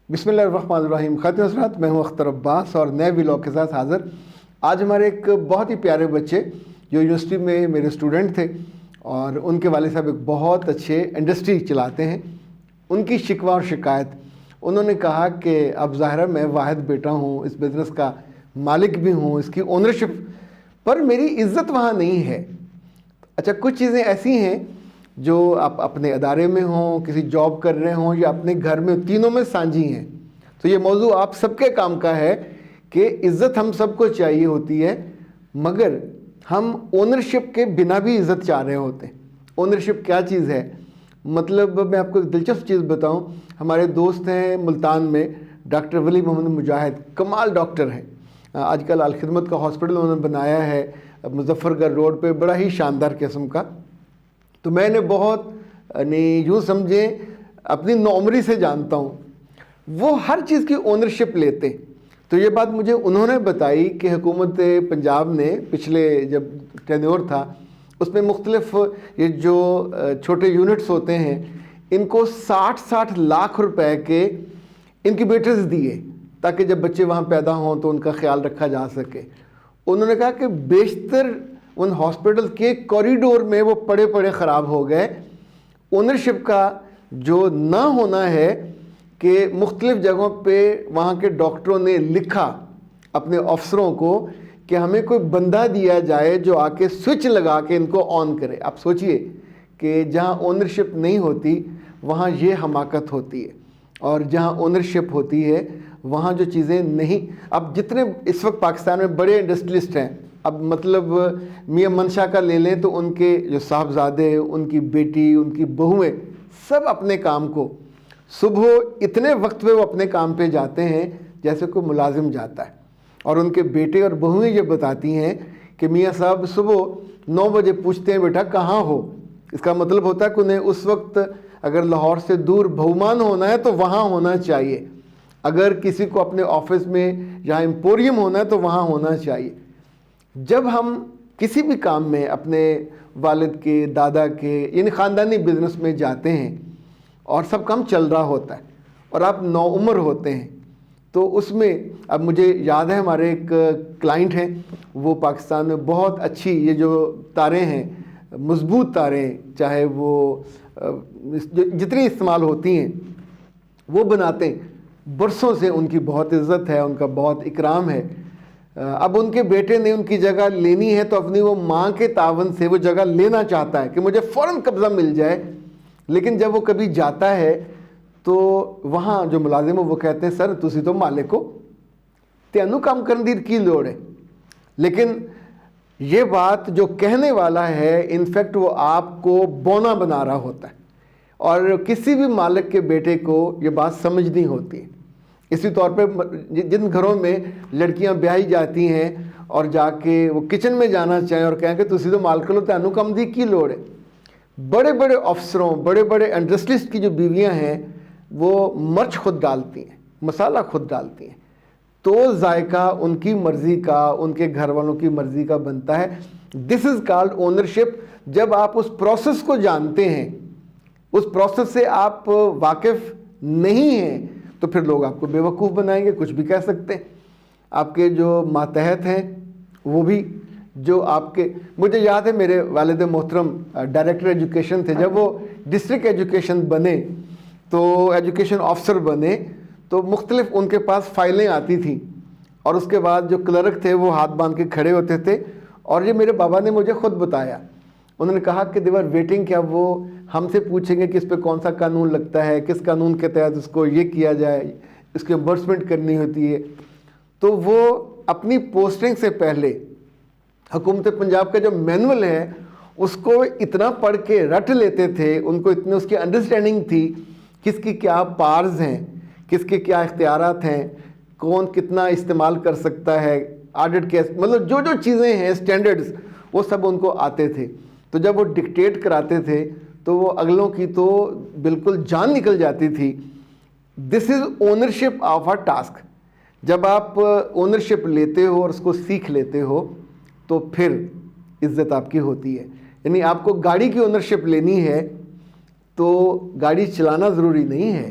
بسم اللہ الرحمن الرحیم. خاتون حضرات، میں ہوں اختر عباس اور نئے ولاگ کے ساتھ حاضر. آج ہمارے ایک بہت ہی پیارے بچے جو یونیورسٹی میں میرے اسٹوڈنٹ تھے اور ان کے والد صاحب ایک بہت اچھے انڈسٹری چلاتے ہیں. ان کی شکوہ اور شکایت، انہوں نے کہا کہ اب ظاہر میں واحد بیٹا ہوں، اس بزنس کا مالک بھی ہوں، اس کی اونرشپ پر میری عزت وہاں نہیں ہے. اچھا، کچھ چیزیں ایسی ہیں جو آپ اپنے ادارے میں ہوں، کسی جاب کر رہے ہوں یا اپنے گھر میں، تینوں میں سانجھی ہیں. تو یہ موضوع آپ سب کے کام کا ہے کہ عزت ہم سب کو چاہیے ہوتی ہے، مگر ہم اونرشپ کے بنا بھی عزت چاہ رہے ہوتے ہیں. اونرشپ کیا چیز ہے؟ مطلب میں آپ کو ایک دلچسپ چیز بتاؤں. ہمارے دوست ہیں ملتان میں ڈاکٹر ولی محمد مجاہد، کمال ڈاکٹر ہیں. آج کل الخدمت کا ہاسپٹل انہوں نے بنایا ہے مظفر گڑھ روڈ پہ، بڑا ہی شاندار قسم کا. تو میں نے بہت یوں سمجھیں اپنی نوعمری سے جانتا ہوں، وہ ہر چیز کی اونرشپ لیتے. تو یہ بات مجھے انہوں نے بتائی کہ حکومت پنجاب نے پچھلے جب ٹینیور تھا اس میں مختلف یہ جو چھوٹے یونٹس ہوتے ہیں ان کو 60 لاکھ روپے کے انکیوبیٹرز دیے تاکہ جب بچے وہاں پیدا ہوں تو ان کا خیال رکھا جا سکے. انہوں نے کہا کہ بیشتر ان ہاسپٹل کے کوریڈور میں وہ پڑے پڑے خراب ہو گئے. اونرشپ کا جو نہ ہونا ہے کہ مختلف جگہوں پہ وہاں کے ڈاکٹروں نے لکھا اپنے افسروں کو کہ ہمیں کوئی بندہ دیا جائے جو آ کے سوئچ لگا کے ان کو آن کرے. آپ سوچئے کہ جہاں اونرشپ نہیں ہوتی وہاں یہ حماقت ہوتی ہے، اور جہاں اونرشپ ہوتی ہے وہاں جو چیزیں نہیں. اب جتنے اس وقت پاکستان میں بڑے انڈسٹریلسٹ ہیں، اب مطلب میاں منشا کا لے لیں تو ان کے جو صاحبزادے، ان کی بیٹی، ان کی بہویں، سب اپنے کام کو صبح اتنے وقت پہ وہ اپنے کام پہ جاتے ہیں جیسے کوئی ملازم جاتا ہے. اور ان کے بیٹے اور بہویں یہ بتاتی ہیں کہ میاں صاحب صبح 9 بجے پوچھتے ہیں بیٹا کہاں ہو. اس کا مطلب ہوتا ہے کہ انہیں اس وقت اگر لاہور سے دور بہومان ہونا ہے تو وہاں ہونا چاہیے، اگر کسی کو اپنے آفس میں یا ایمپوریم ہونا ہے تو وہاں ہونا چاہیے. جب ہم کسی بھی کام میں اپنے والد کے، دادا کے، یعنی خاندانی بزنس میں جاتے ہیں اور سب کام چل رہا ہوتا ہے اور آپ نوعمر ہوتے ہیں، تو اس میں اب مجھے یاد ہے ہمارے ایک کلائنٹ ہیں، وہ پاکستان میں بہت اچھی یہ جو تاریں ہیں، مضبوط تاریں، چاہے وہ جتنی استعمال ہوتی ہیں وہ بناتے ہیں. برسوں سے ان کی بہت عزت ہے، ان کا بہت اکرام ہے. اب ان کے بیٹے نے ان کی جگہ لینی ہے تو اپنی وہ ماں کے تعاون سے وہ جگہ لینا چاہتا ہے کہ مجھے فوراً قبضہ مل جائے. لیکن جب وہ کبھی جاتا ہے تو وہاں جو ملازم ہو وہ کہتے ہیں سر تسی تو مالک ہو، تینوں کام کرنے کی لوڑ ہے. لیکن یہ بات جو کہنے والا ہے انفیکٹ وہ آپ کو بونا بنا رہا ہوتا ہے، اور کسی بھی مالک کے بیٹے کو یہ بات سمجھنی ہوتی ہے. اسی طور پہ جن گھروں میں لڑکیاں بیاہی جاتی ہیں اور جا کے وہ کچن میں جانا چاہیں اور کہیں کہ تسی تو مالک لو، تینوں کم دی کی لوڑ ہے. بڑے بڑے افسروں، بڑے بڑے انڈسٹریلسٹ کی جو بیویاں ہیں وہ مرچ خود ڈالتی ہیں، مسالہ خود ڈالتی ہیں، تو ذائقہ ان کی مرضی کا، ان کے گھر والوں کی مرضی کا بنتا ہے. دس از کالڈ اونرشپ. جب آپ اس پروسیس کو جانتے ہیں، اس پروسیس سے آپ واقف نہیں ہیں، تو پھر لوگ آپ کو بے وقوف بنائیں گے، کچھ بھی کہہ سکتے ہیں. آپ کے جو ماتحت ہیں وہ بھی جو آپ کے، مجھے یاد ہے میرے والد محترم ڈائریکٹر ایجوکیشن تھے، جب وہ ڈسٹرکٹ ایجوکیشن بنے تو ایجوکیشن آفسر بنے تو مختلف ان کے پاس فائلیں آتی تھیں، اور اس کے بعد جو کلرک تھے وہ ہاتھ باندھ کے کھڑے ہوتے تھے. اور یہ میرے بابا نے مجھے خود بتایا، انہوں نے کہا کہ دیور ویٹنگ کہ اب وہ ہم سے پوچھیں گے کہ اس پہ کون سا قانون لگتا ہے، کس قانون کے تحت اس کو یہ کیا جائے، اس کی امبرسمنٹ کرنی ہوتی ہے. تو وہ اپنی پوسٹنگ سے پہلے حکومت پنجاب کا جو مینول ہے اس کو اتنا پڑھ کے رٹ لیتے تھے، ان کو اتنی اس کی انڈرسٹینڈنگ تھی کس کی کیا پارز ہیں، کس کے کیا اختیارات ہیں، کون کتنا استعمال کر سکتا ہے، آڈٹ کیس، مطلب جو جو چیزیں ہیں اسٹینڈرڈز وہ سب ان کو آتے تھے. تو جب وہ ڈکٹیٹ کراتے تھے تو وہ اگلوں کی تو بالکل جان نکل جاتی تھی. دس از اونرشپ آف اے ٹاسک. جب آپ اونرشپ لیتے ہو اور اس کو سیکھ لیتے ہو تو پھر عزت آپ کی ہوتی ہے. یعنی آپ کو گاڑی کی اونرشپ لینی ہے تو گاڑی چلانا ضروری نہیں ہے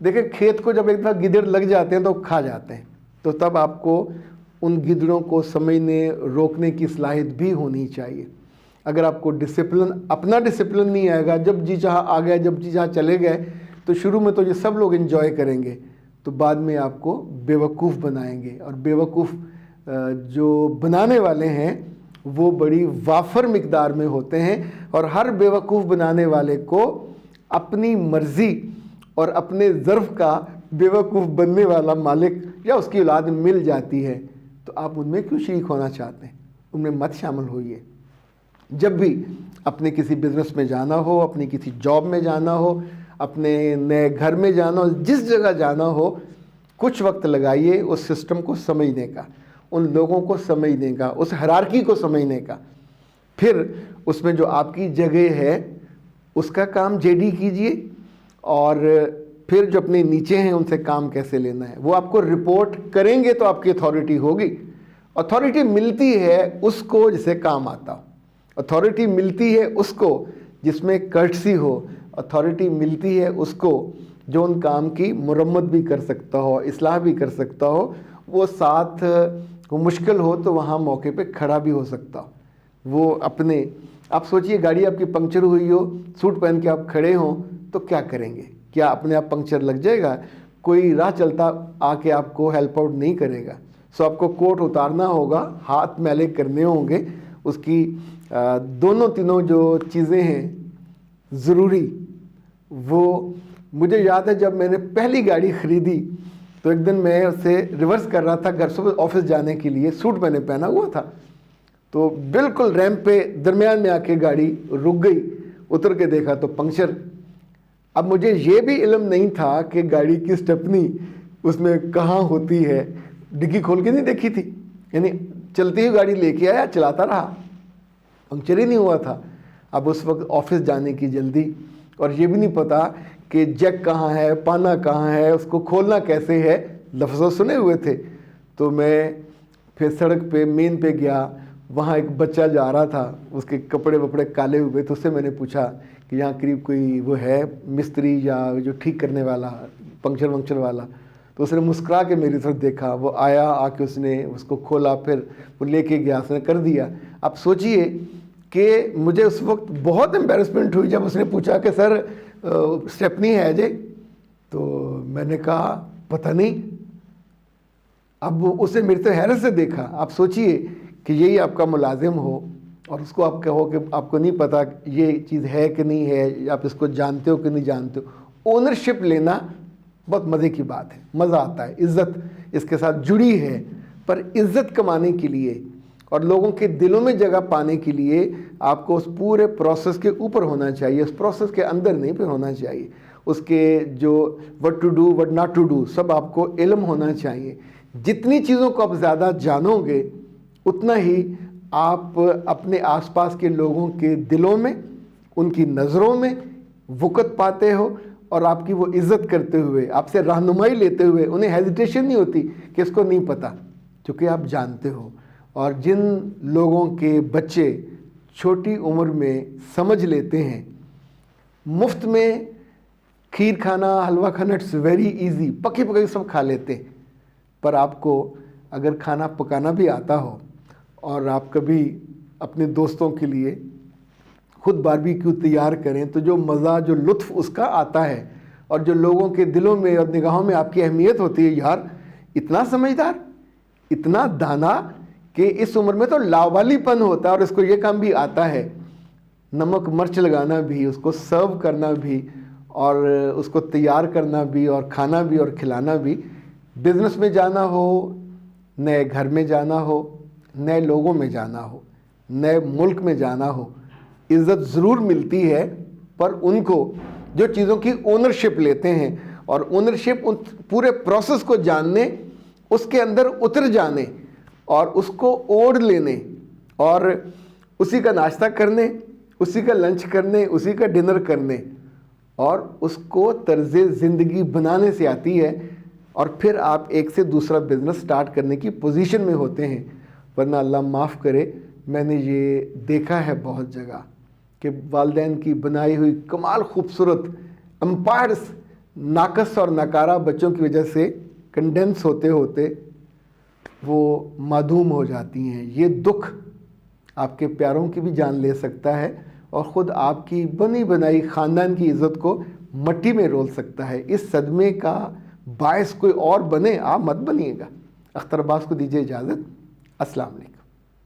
دیکھیں کھیت کو جب ایک دفعہ گدڑ لگ جاتے ہیں تو کھا جاتے ہیں، تو تب آپ کو ان گدڑوں کو سمجھنے روکنے کی صلاحیت بھی ہونی چاہیے۔ اگر آپ کو اپنا ڈسپلن نہیں آئے گا، جب جی چاہا آ گئے، جب جی چاہا چلے گئے، تو شروع میں تو یہ سب لوگ انجوائے کریں گے، تو بعد میں آپ کو بیوقوف بنائیں گے، اور بیوقوف جو بنانے والے ہیں وہ بڑی وافر مقدار میں ہوتے ہیں، اور ہر بیوقوف بنانے والے کو اپنی مرضی اور اپنے ظرف کا بیوقوف بننے والا مالک یا اس کی اولاد مل جاتی ہے، تو آپ ان میں کیوں شریک ہونا چاہتے ہیں؟ ان میں مت شامل ہوئیے۔ جب بھی اپنے کسی بزنس میں جانا ہو، اپنی کسی جاب میں جانا ہو، اپنے نئے گھر میں جانا ہو، جس جگہ جانا ہو، کچھ وقت لگائیے اس سسٹم کو سمجھنے کا، ان لوگوں کو سمجھنے کا، اس ہیرارکی کو سمجھنے کا۔ پھر اس میں جو آپ کی جگہ ہے اس کا کام JD کیجئے، اور پھر جو اپنے نیچے ہیں ان سے کام کیسے لینا ہے وہ آپ کو رپورٹ کریں گے، تو آپ کی اتھارٹی ہوگی۔ اتھارٹی ملتی ہے اس کو جسے کام آتا ہو، اتھارٹی ملتی ہے اس کو جس میں کرٹسی ہو، اتھارٹی ملتی ہے اس کو جو ان کام کی مرمت بھی کر سکتا ہو، اصلاح بھی کر سکتا ہو، وہ ساتھ وہ مشکل ہو تو وہاں موقع پہ کھڑا بھی ہو سکتا ہو۔ وہ اپنے آپ سوچئے گاڑی آپ کی پنکچر ہوئی ہو، سوٹ پہن کے آپ کھڑے ہوں تو کیا کریں گے؟ کیا اپنے آپ پنکچر لگ جائے گا؟ کوئی راہ چلتا آ کے آپ کو ہیلپ آؤٹ نہیں کرے گا۔ سو آپ کو کوٹ اتارنا ہوگا، ہاتھ میلے کرنے ہوں گے، اس کی دونوں تینوں جو چیزیں ہیں ضروری۔ وہ مجھے یاد ہے جب میں نے پہلی گاڑی خریدی تو ایک دن میں اسے ریورس کر رہا تھا گھر سے آفس جانے کے لیے، سوٹ میں نے پہنا ہوا تھا، تو بالکل ریمپ پہ درمیان میں آ کے گاڑی رک گئی، اتر کے دیکھا تو پنکچر۔ اب مجھے یہ بھی علم نہیں تھا کہ گاڑی کی سٹیپنی اس میں کہاں ہوتی ہے، ڈگی کھول کے نہیں دیکھی تھی، یعنی چلتی ہوئی گاڑی لے کے آیا، چلاتا رہا، پنکچر ہی نہیں ہوا تھا۔ اب اس وقت آفس جانے کی جلدی، اور یہ بھی نہیں پتا کہ جیک کہاں ہے، پانا کہاں ہے، اس کو کھولنا کیسے ہے، لفظ سنے ہوئے تھے۔ تو میں پھر سڑک پہ مین پہ گیا، وہاں ایک بچہ جا رہا تھا، اس کے کپڑے وپڑے کالے ہوئے، تو اس سے میں نے پوچھا کہ یہاں قریب کوئی وہ ہے مستری یا جو ٹھیک کرنے والا، پنکچر ونکچر والا؟ تو اس نے مسکرا کے میری طرف دیکھا، وہ آیا، آ کے اس نے اس کو کھولا، پھر وہ لے کے گیا، اس نے کر دیا۔ اب سوچئے کہ مجھے اس وقت بہت امبیرسمنٹ ہوئی جب اس نے پوچھا کہ سر سٹیپنی ہے جی؟ تو میں نے کہا پتہ نہیں۔ اب اس نے میری طرف حیرت سے دیکھا۔ آپ سوچئے کہ یہی آپ کا ملازم ہو اور اس کو آپ کہو کہ آپ کو نہیں پتا یہ چیز ہے کہ نہیں ہے، آپ اس کو جانتے ہو کہ نہیں جانتے ہو۔ اونرشپ لینا بہت مزے کی بات ہے، مزہ آتا ہے، عزت اس کے ساتھ جڑی ہے۔ پر عزت کمانے کے لیے اور لوگوں کے دلوں میں جگہ پانے کے لیے آپ کو اس پورے پروسیس کے اوپر ہونا چاہیے، اس پروسیس کے اندر نہیں پھر ہونا چاہیے۔ اس کے جو what to do what not to do سب آپ کو علم ہونا چاہیے۔ جتنی چیزوں کو آپ زیادہ جانو گے اتنا ہی آپ اپنے آس پاس کے لوگوں کے دلوں میں، ان کی نظروں میں وقت پاتے ہو، اور آپ کی وہ عزت کرتے ہوئے، آپ سے رہنمائی لیتے ہوئے انہیں ہیزیٹیشن نہیں ہوتی کہ اس کو نہیں پتا، کیونکہ آپ جانتے ہو۔ اور جن لوگوں کے بچے چھوٹی عمر میں سمجھ لیتے ہیں، مفت میں کھیر کھانا، حلوہ کھانا، اٹس ویری ایزی، پکی پکی سب کھا لیتے ہیں۔ پر آپ کو اگر کھانا پکانا بھی آتا ہو اور آپ کبھی اپنے دوستوں کے لیے خود باربیکیو تیار کریں تو جو مزہ، جو لطف اس کا آتا ہے، اور جو لوگوں کے دلوں میں اور نگاہوں میں آپ کی اہمیت ہوتی ہے، یار اتنا سمجھدار، اتنا دانا، کہ اس عمر میں تو لاوالی پن ہوتا ہے اور اس کو یہ کام بھی آتا ہے، نمک مرچ لگانا بھی، اس کو سرو کرنا بھی، اور اس کو تیار کرنا بھی، اور کھانا بھی اور کھلانا بھی۔ بزنس میں جانا ہو، نئے گھر میں جانا ہو، نئے لوگوں میں جانا ہو، نئے ملک میں جانا ہو، عزت ضرور ملتی ہے، پر ان کو جو چیزوں کی اونرشپ لیتے ہیں، اور اونرشپ پورے پروسیس کو جاننے، اس کے اندر اتر جانے، اور اس کو اوڑھ لینے، اور اسی کا ناشتہ کرنے، اسی کا لنچ کرنے، اسی کا ڈنر کرنے، اور اس کو طرز زندگی بنانے سے آتی ہے، اور پھر آپ ایک سے دوسرا بزنس سٹارٹ کرنے کی پوزیشن میں ہوتے ہیں۔ ورنہ اللہ معاف کرے، میں نے یہ دیکھا ہے بہت جگہ کہ والدین کی بنائی ہوئی کمال خوبصورت امپائرس ناقص اور ناکارہ بچوں کی وجہ سے کنڈینس ہوتے ہوتے وہ معدوم ہو جاتی ہیں. یہ دکھ آپ کے پیاروں کی بھی جان لے سکتا ہے اور خود آپ کی بنی بنائی خاندان کی عزت کو مٹی میں رول سکتا ہے. اس صدمے کا باعث کوئی اور بنے، آپ مت بنیے گا. اختر عباس کو دیجیے اجازت. السلام علیکم.